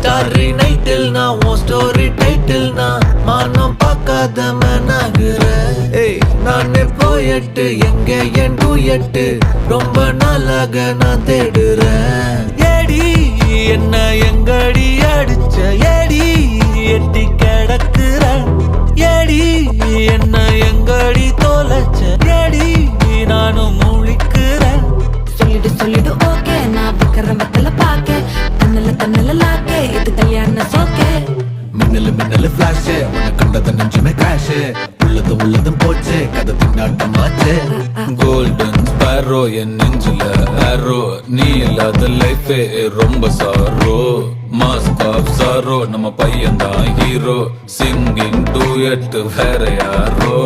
ஸ்டாரி நைட்டில் நான் உன் ஸ்டோரி டைட்டில் நான் மானம் பார்க்காத மேனாகிற. நானே போயட்டு எங்க என் டூயட்டு ரொம்ப நாளாக நான் தேடுறேன். ஏடி என்ன எங்கடி அடிச்ச ஏடி எட்டி கிடக்குற. ஏடி என்ன எங்கடி தொலைச்ச ஏடி நானும் முழிக்கிறேன். சொல்லிடு ஓகே நான் வைக்கிற மத்தல பாக்க தன்னல லாக்கே இது கல்யாண சோக்கே. மின்னலு ஃபிளாஷ் உனக்கு கண்டத நெஞ்சுமே கிராஷ் உள்ளதும் போச்சு கதை திண்டாட்டமாச்சு. கோல்டன் ஸ்பேரோ என் நெஞ்சில ஆரோ நீ இல்லாத லைஃபே ரொம்ப சாரோ. மாஸ்க் ஆஃப் சாரோ நம்ம பையன் தான் ஹீரோ சிங்கிங் டூயட் வேற யாரோ.